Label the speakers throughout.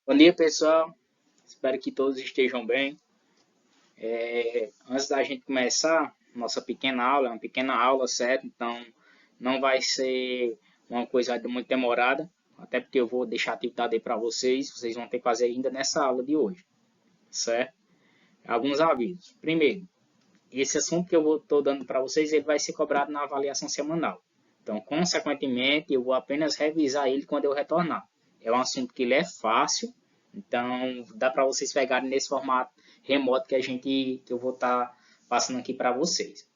Speaker 1: Bom dia, pessoal. Espero que todos estejam bem. Antes da gente começar nossa pequena aula, é uma pequena aula, certo? Então, não vai ser uma coisa muito demorada, até porque eu vou deixar atividade aí para vocês. Vocês vão ter que fazer ainda nessa aula de hoje, certo? Alguns avisos. Primeiro, esse assunto que eu estou dando para vocês, ele vai ser cobrado na avaliação semanal. Então, consequentemente, eu vou apenas revisar ele quando eu retornar. É um assunto que ele é fácil, então dá para vocês pegarem nesse formato remoto que eu vou estar passando aqui para vocês.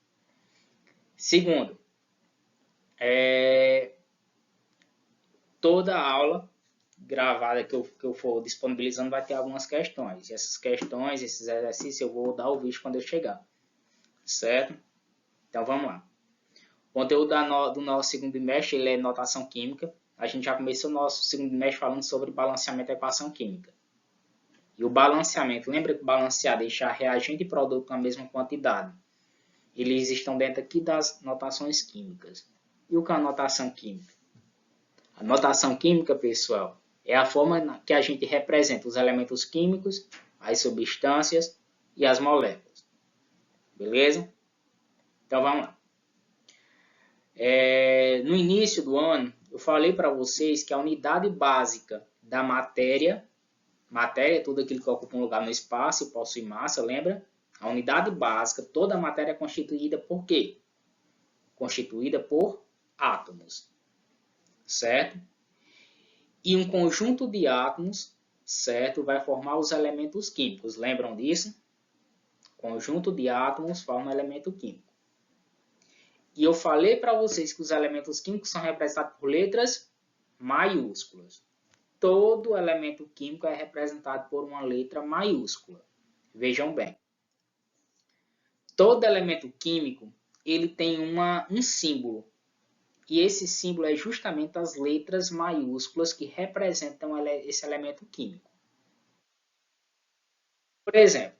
Speaker 1: Segundo, toda aula gravada que eu for disponibilizando vai ter algumas questões. E essas questões, esses exercícios, eu vou dar o vídeo quando eu chegar. Certo? Então vamos lá. O conteúdo do nosso segundo bimestre ele é notação química. A gente já começou o nosso segundo bimestre falando sobre balanceamento da equação química. E o balanceamento, lembra que balancear, deixar reagente e produto na mesma quantidade. Eles estão dentro aqui das notações químicas. E o que é a notação química? A notação química, pessoal, é a forma que a gente representa os elementos químicos, as substâncias e as moléculas. Beleza? Então vamos lá. No início do ano, eu falei para vocês que a unidade básica da matéria é tudo aquilo que ocupa um lugar no espaço e possui massa, lembra? A unidade básica, toda a matéria é constituída por quê? Constituída por átomos, certo? E um conjunto de átomos, certo, vai formar os elementos químicos. Lembram disso? Conjunto de átomos forma um elemento químico. E eu falei para vocês que os elementos químicos são representados por letras maiúsculas. Todo elemento químico é representado por uma letra maiúscula. Vejam bem. Todo elemento químico ele tem um símbolo. E esse símbolo é justamente as letras maiúsculas que representam esse elemento químico. Por exemplo,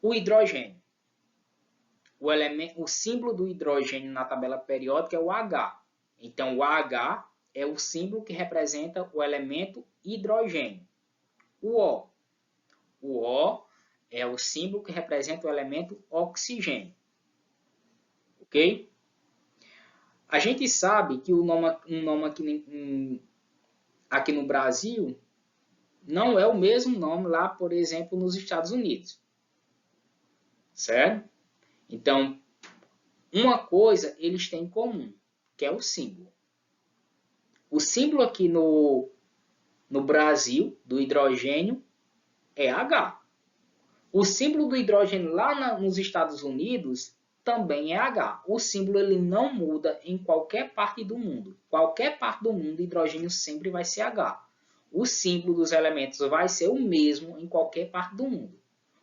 Speaker 1: o hidrogênio. O símbolo do hidrogênio na tabela periódica é o H. Então, o H é o símbolo que representa o elemento hidrogênio. O O. O O é o símbolo que representa o elemento oxigênio. Ok? A gente sabe que um nome aqui no Brasil não é o mesmo nome lá, por exemplo, nos Estados Unidos. Certo? Então, uma coisa eles têm em comum, que é o símbolo. O símbolo aqui no Brasil, do hidrogênio, é H. O símbolo do hidrogênio lá nos Estados Unidos também é H. O símbolo ele não muda em qualquer parte do mundo. Qualquer parte do mundo, o hidrogênio sempre vai ser H. O símbolo dos elementos vai ser o mesmo em qualquer parte do mundo.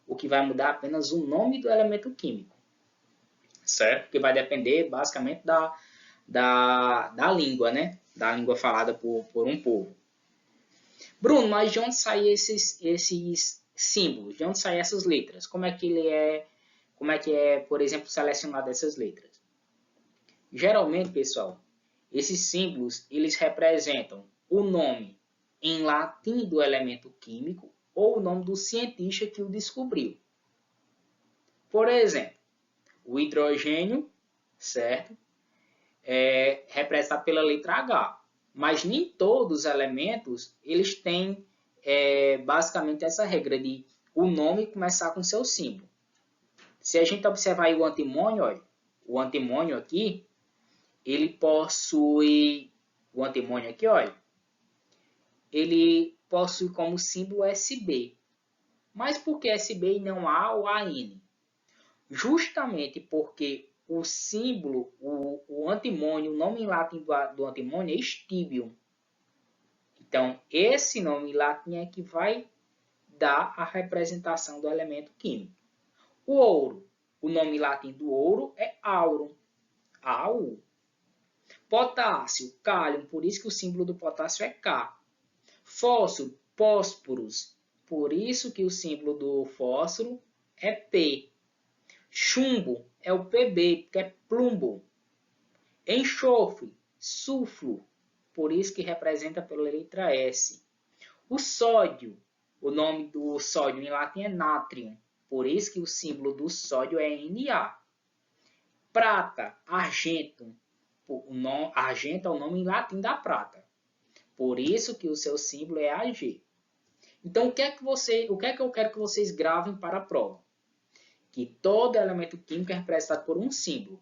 Speaker 1: O que vai mudar é apenas o nome do elemento químico. Certo? Que vai depender basicamente da língua, né? Da língua falada por um povo. Bruno, mas de onde saem esses símbolos? De onde saem essas letras? Como é que é, por exemplo, selecionado essas letras? Geralmente, pessoal, esses símbolos, eles representam o nome em latim do elemento químico ou o nome do cientista que o descobriu. Por exemplo, o hidrogênio, certo? É representado pela letra H. Mas nem todos os elementos eles têm basicamente essa regra de o nome começar com seu símbolo. Se a gente observar aí o antimônio, olha, o antimônio aqui, ele possui, o antimônio aqui, olha, ele possui como símbolo SB. Mas por que SB e não A ou AN? Justamente porque o símbolo, o antimônio, o nome em latim do antimônio é Stibium. Então, esse nome em latim é que vai dar a representação do elemento químico. O ouro, o nome em latim do ouro é aurum. AU. Potássio, cálium, por isso que o símbolo do potássio é K. Fósforo, fósforos, por isso que o símbolo do fósforo é P. Chumbo é o PB, que é plumbo. Enxofre, sulfuro, por isso que representa pela letra S. O sódio, o nome do sódio em latim é natrium, por isso que o símbolo do sódio é Na. Prata, argento, argento é o nome em latim da prata, por isso que o seu símbolo é Ag. Então, o que é que eu quero que vocês gravem para a prova? Que todo elemento químico é representado por um símbolo,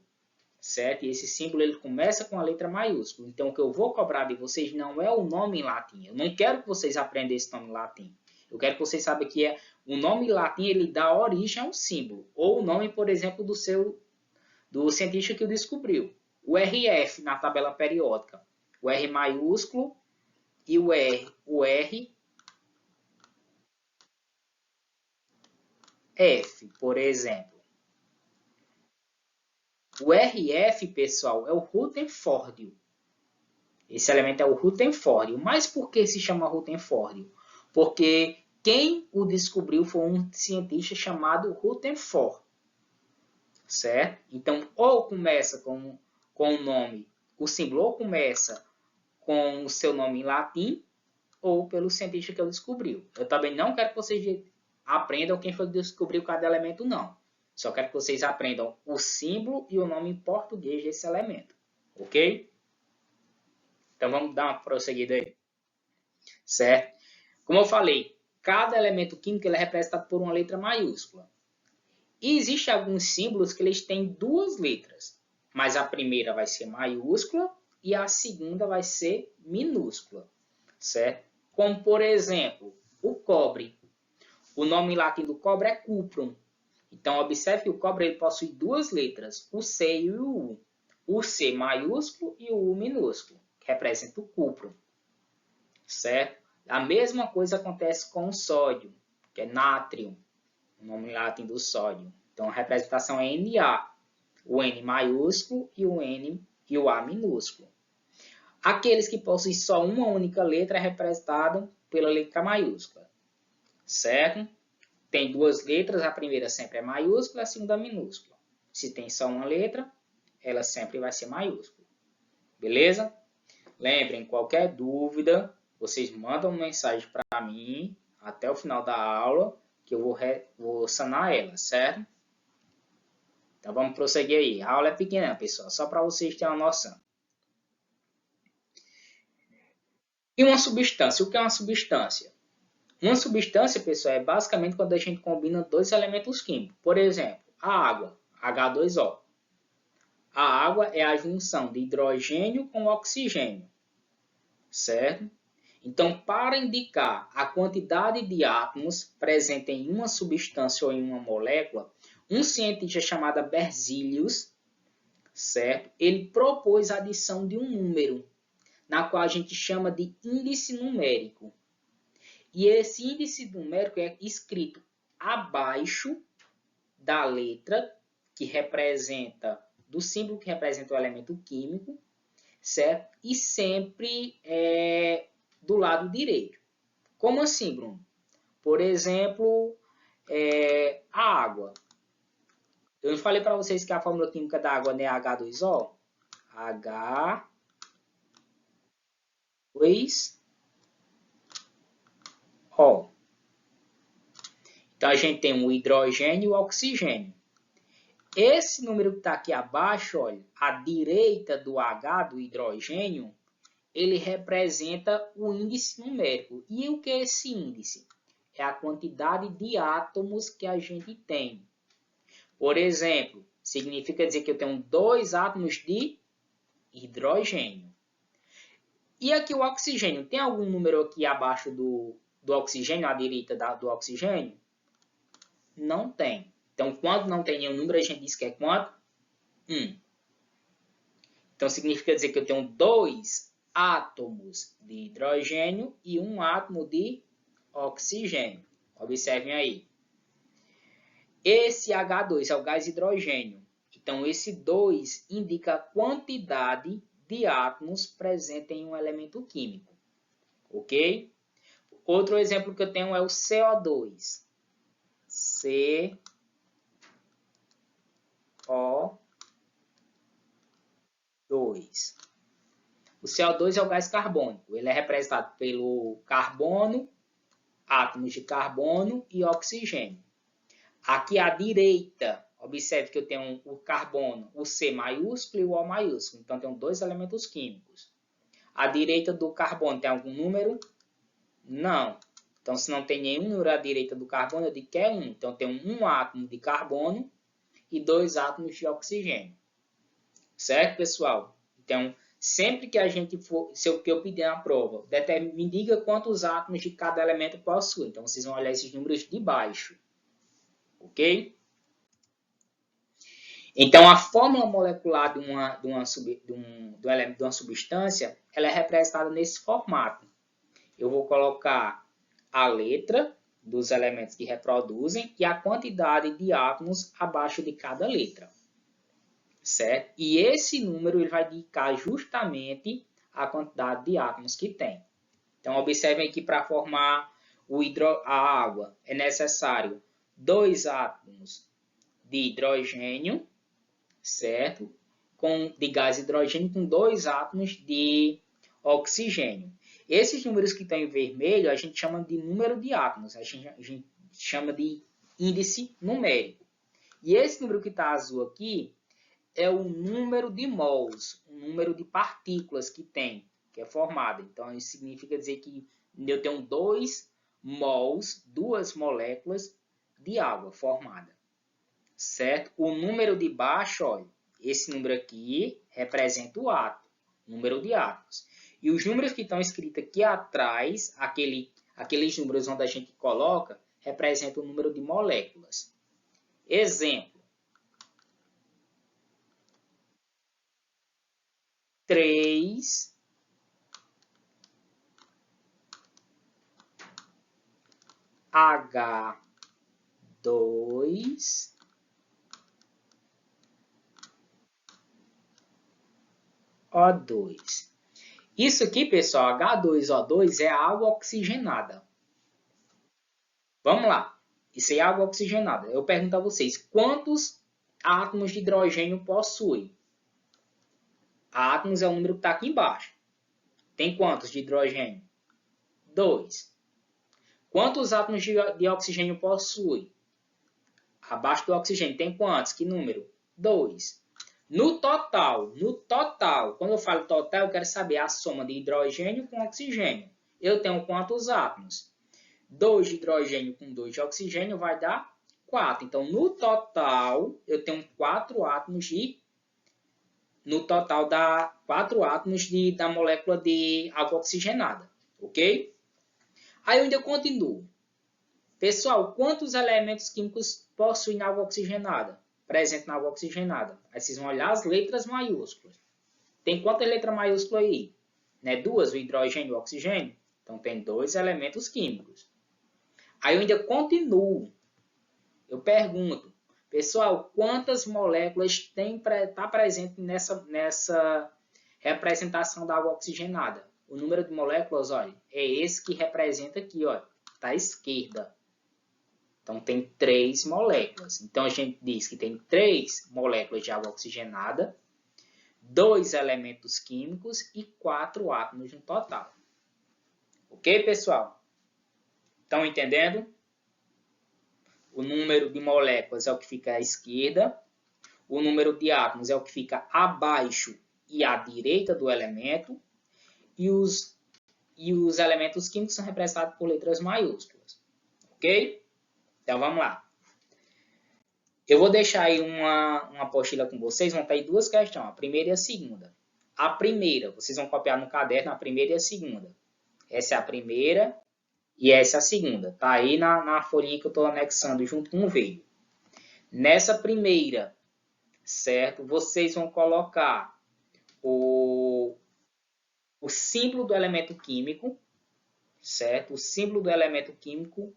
Speaker 1: certo? E esse símbolo ele começa com a letra maiúscula. Então, o que eu vou cobrar de vocês não é o nome em latim. Eu não quero que vocês aprendam esse nome em latim. Eu quero que vocês saibam que o nome em latim ele dá origem a um símbolo. Ou o nome, por exemplo, do cientista que o descobriu. O RF na tabela periódica. O R maiúsculo e o R F, por exemplo. O RF, pessoal, é o Rutherfordio. Esse elemento é o Rutherfordio. Mas por que se chama Rutherfordio? Porque quem o descobriu foi um cientista chamado Rutherford. Certo? Então, ou começa com o nome, o símbolo ou começa com o seu nome em latim, ou pelo cientista que o descobriu. Eu também não quero que vocês aprendam quem foi que descobriu cada elemento, não. Só quero que vocês aprendam o símbolo e o nome em português desse elemento. Ok? Então vamos dar uma prosseguida aí. Certo? Como eu falei, cada elemento químico ele é representado por uma letra maiúscula. E existem alguns símbolos que eles têm duas letras, mas a primeira vai ser maiúscula e a segunda vai ser minúscula. Certo? Como, por exemplo, o cobre. O nome em latim do cobre é cuprum. Então, observe que o cobre ele possui duas letras, o C e o U. O C maiúsculo e o U minúsculo, que representa o cuprum. Certo? A mesma coisa acontece com o sódio, que é natrium, o nome em latim do sódio. Então, a representação é Na, o N maiúsculo e o A minúsculo. Aqueles que possuem só uma única letra é representado pela letra maiúscula. Certo? Tem duas letras, a primeira sempre é maiúscula, a segunda é minúscula. Se tem só uma letra, ela sempre vai ser maiúscula. Beleza? Lembrem, qualquer dúvida, vocês mandam uma mensagem para mim até o final da aula, que eu vou sanar ela, certo? Então vamos prosseguir aí. A aula é pequena, pessoal, só para vocês terem uma noção. E uma substância? O que é uma substância? Uma substância, pessoal, é basicamente quando a gente combina dois elementos químicos. Por exemplo, a água, H2O. A água é a junção de hidrogênio com oxigênio, certo? Então, para indicar a quantidade de átomos presente em uma substância ou em uma molécula, um cientista chamado Berzelius, certo? Ele propôs a adição de um número, na qual a gente chama de índice numérico. E esse índice numérico é escrito abaixo da letra que representa, do símbolo que representa o elemento químico, certo? E sempre do lado direito. Como assim, Bruno? Por exemplo, a água. Eu não falei para vocês que a fórmula química da água é H2O? H2O. Então, a gente tem o hidrogênio e o oxigênio. Esse número que está aqui abaixo, olha, à direita do H, do hidrogênio, ele representa o índice numérico. E o que é esse índice? É a quantidade de átomos que a gente tem. Por exemplo, significa dizer que eu tenho 2 átomos de hidrogênio. E aqui o oxigênio, tem algum número aqui abaixo do oxigênio, à direita do oxigênio? Não tem. Então, quando não tem nenhum número, a gente diz que é quanto? 1. Então, significa dizer que eu tenho 2 átomos de hidrogênio e 1 átomo de oxigênio. Observem aí. Esse H2 é o gás hidrogênio. Então, esse 2 indica a quantidade de átomos presente em um elemento químico. Ok? Outro exemplo que eu tenho é o CO2. CO2. O CO2 é o gás carbônico. Ele é representado pelo carbono átomos de carbono e oxigênio. Aqui à direita, observe que eu tenho o carbono, o C maiúsculo e o O maiúsculo. Então, tenho dois elementos químicos. À direita do carbono tem algum número? Não. Então, se não tem nenhum número à direita do carbono, eu digo que é 1. Então, eu tenho um átomo de carbono e 2 átomos de oxigênio. Certo, pessoal? Então, sempre que a gente for, se eu pedir na prova, me diga quantos átomos de cada elemento possui. Então, vocês vão olhar esses números de baixo. Ok? Então, a fórmula molecular de uma substância, ela é representada nesse formato. Eu vou colocar a letra dos elementos que reproduzem e a quantidade de átomos abaixo de cada letra. Certo? E esse número ele vai indicar justamente a quantidade de átomos que tem. Então, observem que para formar a água é necessário 2 átomos de hidrogênio, certo? De gás hidrogênio com 2 átomos de oxigênio. Esses números que estão em vermelho a gente chama de número de átomos, a gente chama de índice numérico. E esse número que está azul aqui é o número de mols, o número de partículas que tem, que é formada. Então, isso significa dizer que eu tenho 2 mols, 2 moléculas de água formada. Certo? O número de baixo, olha, esse número aqui representa o átomo, número de átomos. E os números que estão escritos aqui atrás, aqueles números onde a gente coloca, representam o número de moléculas. Exemplo. 3 H2 O2. Isso aqui, pessoal, H2O2 é água oxigenada. Vamos lá. Isso é água oxigenada. Eu pergunto a vocês, quantos átomos de hidrogênio possui? Átomos é o número que está aqui embaixo. Tem quantos de hidrogênio? 2. Quantos átomos de oxigênio possui? Abaixo do oxigênio tem quantos? Que número? 2. No total, quando eu falo total, eu quero saber a soma de hidrogênio com oxigênio. Eu tenho quantos átomos? 2 de hidrogênio com 2 de oxigênio vai dar 4. Então, no total, eu tenho 4 átomos de... No total, dá 4 átomos da molécula de água oxigenada. Ok? Aí eu ainda continuo. Pessoal, quantos elementos químicos possuem água oxigenada? Presente na água oxigenada. Aí vocês vão olhar as letras maiúsculas. Tem quantas letras maiúsculas aí? Né? 2, o hidrogênio e o oxigênio? Então, tem 2 elementos químicos. Aí eu ainda continuo. Eu pergunto, pessoal, quantas moléculas está presente nessa representação da água oxigenada? O número de moléculas, olha, é esse que representa aqui, ó, está à esquerda. Então, tem 3 moléculas. Então, a gente diz que tem 3 moléculas de água oxigenada, 2 elementos químicos e 4 átomos no total. Ok, pessoal? Estão entendendo? O número de moléculas é o que fica à esquerda, o número de átomos é o que fica abaixo e à direita do elemento, e os elementos químicos são representados por letras maiúsculas. Ok? Então, vamos lá. Eu vou deixar aí uma apostila com vocês, vão estar aí 2 questões, a primeira e a segunda. A primeira, vocês vão copiar no caderno a primeira e a segunda. Essa é a primeira e essa é a segunda. Está aí na folhinha que eu estou anexando junto com o vídeo. Nessa primeira, certo? Vocês vão colocar o símbolo do elemento químico, certo? O símbolo do elemento químico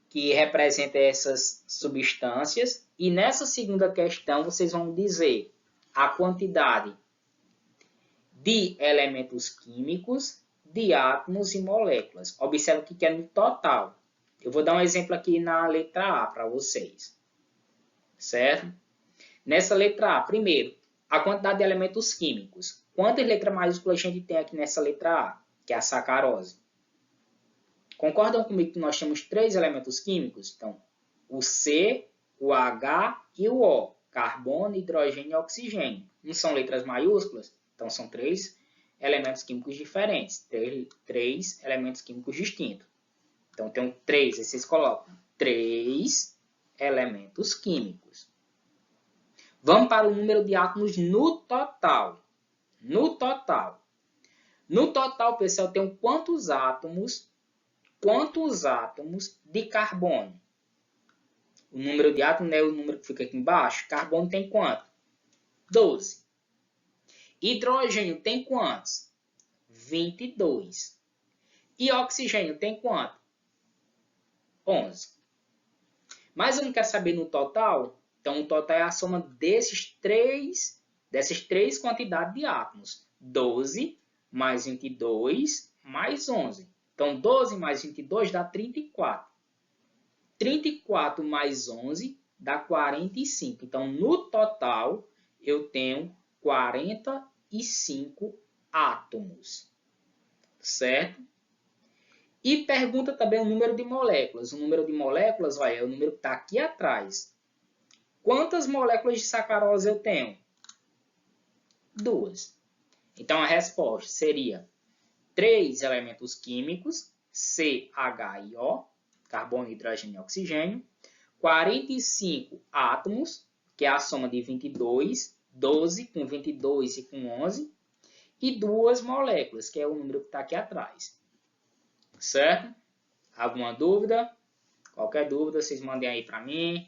Speaker 1: que representa essas substâncias. E nessa segunda questão, vocês vão dizer a quantidade de elementos químicos, de átomos e moléculas. Observe o que é no total. Eu vou dar um exemplo aqui na letra A para vocês. Certo? Nessa letra A, primeiro, a quantidade de elementos químicos. Quantas letras maiúsculas a gente tem aqui nessa letra A? Que é a sacarose. Concordam comigo que nós temos 3 elementos químicos? Então, o C, o H e o O. Carbono, hidrogênio e oxigênio. Não são letras maiúsculas? Então, são 3 elementos químicos diferentes. 3 elementos químicos distintos. Então, tem 3. Aí vocês colocam 3 elementos químicos. Vamos para o número de átomos no total. No total. No total, pessoal, tem quantos átomos de carbono? O número de átomos é o número que fica aqui embaixo. Carbono tem quanto? 12. Hidrogênio tem quantos? 22. E oxigênio tem quanto? 11. Mas eu não quero saber no total. Então, o total é a soma dessas três quantidades de átomos. 12 mais 22 mais 11. Então, 12 mais 22 dá 34. 34 mais 11 dá 45. Então, no total, eu tenho 45 átomos. Certo? E pergunta também o número de moléculas. O número de moléculas é o número que está aqui atrás. Quantas moléculas de sacarose eu tenho? 2. Então, a resposta seria 3 elementos químicos, C, H e O, carbono, hidrogênio e oxigênio, 45 átomos, que é a soma de 22, 12 com 22 e com 11, e 2 moléculas, que é o número que está aqui atrás. Certo? Alguma dúvida? Qualquer dúvida, vocês mandem aí para mim.